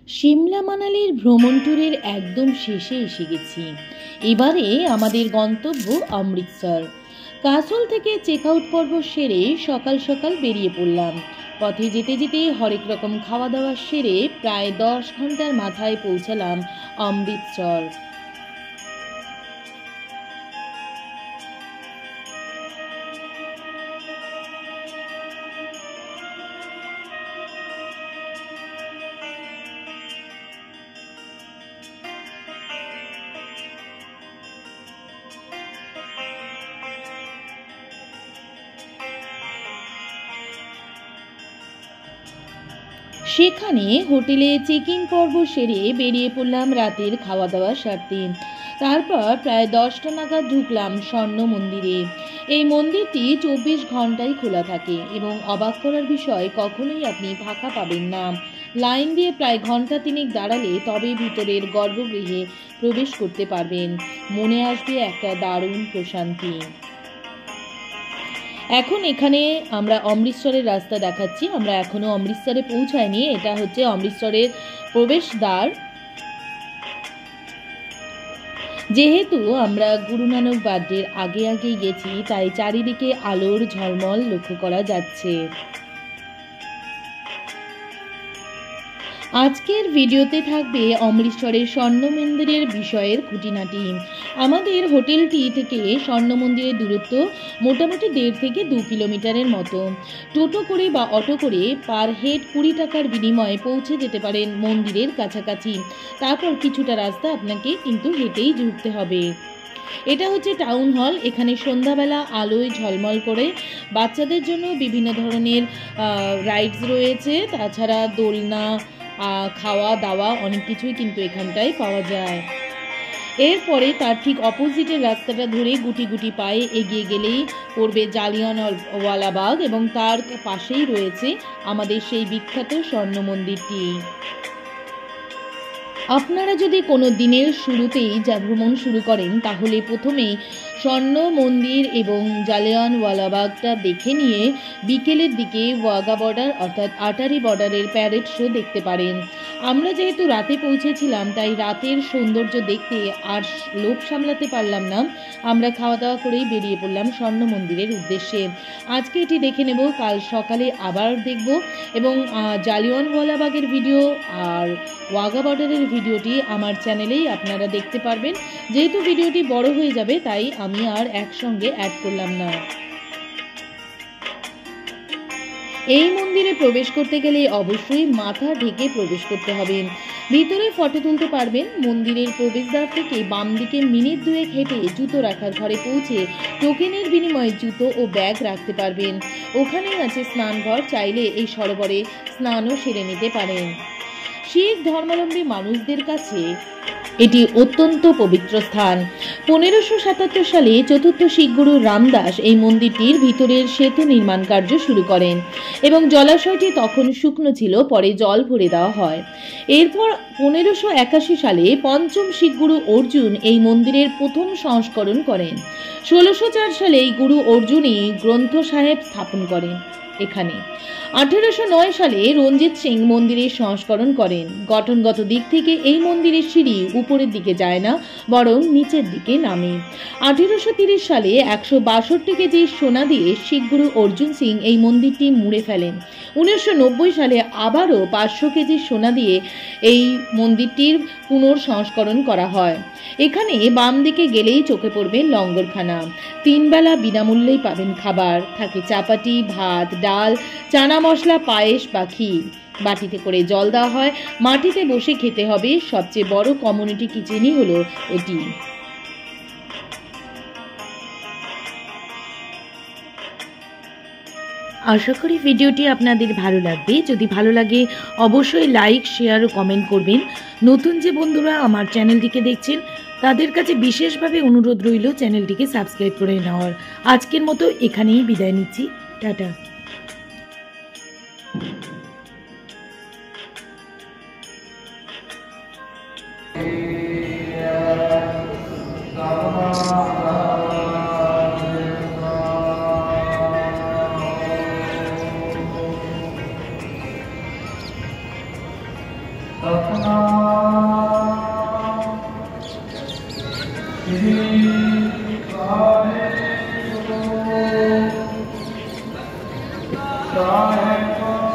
সিমলা মানালির ভ্রমণ ট্যুরের একদম শেষে এসে গেছি। এবারে আমাদের গন্তব্য অমৃতসর। কাসল থেকে চেক আউট পর্ব সেরে সকাল সকাল বেরিয়ে পড়লাম। পথে যেতে যেতে হরেক রকম খাওয়া দাওয়া সেরে প্রায় 10 ঘন্টার মাথায় পৌঁছালাম অমৃতসর। সেখানে হোটেলে চেক ইন পর্ব সেরে বেরিয়ে পড়লাম রাতের খাওয়া দাওয়া সারতে। তারপর প্রায় 10টা নাগাদ ঢুকলাম স্বর্ণ মন্দিরে। এই মন্দিরটি 24 ঘন্টাই খোলা থাকে এবং অবাক করার বিষয়, কখনোই আপনি ফাঁকা পাবেন না। লাইন দিয়ে প্রায় ঘন্টা তিনেক দাঁড়ালে তবে ভিতরের গর্ভগৃহে প্রবেশ করতে পারবেন। মনে আসবে একটা দারুণ প্রশান্তি। এখন এখানে আমরা অমৃতসরের রাস্তা দেখাচ্ছি। আমরা এখনো অমৃতসরে পৌঁছাইনি। এটা হচ্ছে অমৃতসরের প্রবেশদ্বার। যেহেতু আমরা গুরু নানক বাড্ডের আগে আগে গেছি, তাই চারিদিকে আলোর ঝলমল লক্ষ্য করা যাচ্ছে। আজকের ভিডিওতে থাকবে অমৃতসরের স্বর্ণ মন্দিরের বিষয়ের খুঁটিনাটি। আমাদের হোটেলটি থেকে স্বর্ণ মন্দিরের দূরত্ব মোটামুটি 1.5 থেকে 2 কিলোমিটারের মতো। টোটো করে বা অটো করে পার হেড 20 টাকার বিনিময়ে পৌঁছে যেতে পারেন মন্দিরের কাছাকাছি। তারপর কিছুটা রাস্তা আপনাকে কিন্তু হেঁটেই ঢুকতে হবে। এটা হচ্ছে টাউন হল। এখানে সন্ধ্যাবেলা আলোয় ঝলমল করে বাচ্চাদের জন্য বিভিন্ন ধরনের রাইডস রয়েছে। তাছাড়া দোলনা, খাওয়া দাওয়া অনেক কিছুই কিন্তু এখানটায় পাওয়া যায়। এরপরে তার ঠিক অপোজিটের রাস্তাটা ধরে গুটি গুটি পায়ে এগিয়ে গেলেই পড়বে জালিয়ানওয়ালাবাগ এবং তার পাশেই রয়েছে আমাদের সেই বিখ্যাত স্বর্ণ মন্দিরটি। আপনারা যদি কোনো দিনের শুরুতেই ভ্রমণ শুরু করেন, তাহলে প্রথমেই স্বর্ণ মন্দির এবং জালিয়ানওয়ালাবাগটা দেখে নিয়ে বিকেলের দিকে ওয়াঘা বর্ডার অর্থাৎ আটারি বর্ডারের প্যারেড শো দেখতে পারেন। আমরা যেহেতু রাতে পৌঁছেছিলাম, তাই রাতের সৌন্দর্য দেখতে আর লোভ সামলাতে পারলাম না। আমরা খাওয়া দাওয়া করেই বেরিয়ে পড়লাম স্বর্ণ মন্দিরের উদ্দেশ্যে। আজকে এটি দেখে নেব, কাল সকালে আবার দেখব এবং জালিয়ানওয়ালাবাগের ভিডিও আর ওয়াঘা বর্ডারের ভিডিওটি আমার চ্যানেলেই আপনারা দেখতে পারবেন। যেহেতু ভিডিওটি বড় হয়ে যাবে, তাই আমি আর একসঙ্গে অ্যাড করলাম না। এই মন্দিরে প্রবেশ করতে গেলে অবশ্যই মাথা ঢেকে প্রবেশ করতে হবে। ভিতরে ফটো তুলতে পারবেন। মন্দিরের প্রবেশদ্বার থেকে বাম দিকে মিনিট 2 হেঁটে জুতো রাখার ঘরে পৌঁছে টোকেনের বিনিময়ে জুতো ও ব্যাগ রাখতে পারবেন। ওখানেই আছে স্নানঘর, চাইলে এই সরোবরে স্নানও সেরে নিতে পারেন। শিখ ধর্মাবলম্বী মানুষদের কাছে এটি অত্যন্ত পবিত্র স্থান। 1577 সালে চতুর্থ শিখ গুরু রামদাস এই মন্দিরটির ভিতরের সেতু নির্মাণ কার্য শুরু করেন এবং জলাশয়টি তখন শুকনো ছিল, পরে জল ভরে দেওয়া হয়। এরপর 1581 সালে পঞ্চম শিখ গুরু অর্জুন এই মন্দিরের প্রথম সংস্করণ করেন। 1604 সালে এই গুরু অর্জুনই গ্রন্থ সাহেব স্থাপন করেন এখানে। 1809 সালে রঞ্জিত সিং মন্দিরের সংস্করণ করেন। গঠনগত দিক থেকে এই মন্দিরের সিঁড়ি উপরের দিকে যায় না, বরং নিচের দিকে নামে। 1830 সালে 162 কেজি সোনা দিয়ে শিখ গুরু অর্জুন সিং এই মন্দিরটি মুড়ে ফেলেন। 1990 সালে আবারও 500 কেজি সোনা দিয়ে এই মন্দিরটির পুনর্সংস্করণ করা হয়। এখানে বাম দিকে গেলেই চোখে পড়বে লঙ্গরখানা। 3 বেলা বিনামূল্যেই পাবেন খাবার। থাকে চাপাটি, ভাত, ডাল, চানা মশলা, পায়েস বা ক্ষীর। বাটিতে করে জল দেওয়া হয়। মাটিতে বসে খেতে হবে। সবচেয়ে বড় কমিউনিটি কিচেনই হলো এটি। আশা করি ভিডিওটি আপনাদের ভালো লাগবে। যদি ভালো লাগে অবশ্যই লাইক, শেয়ার ও কমেন্ট করবেন। নতুন যে বন্ধুরা আমার চ্যানেলটিকে দেখছেন, তাদের কাছে বিশেষভাবে অনুরোধ রইল চ্যানেলটিকে সাবস্ক্রাইব করে নেওয়ার। আজকের মতো এখানেই বিদায় নিচ্ছি। টাটা। Sahib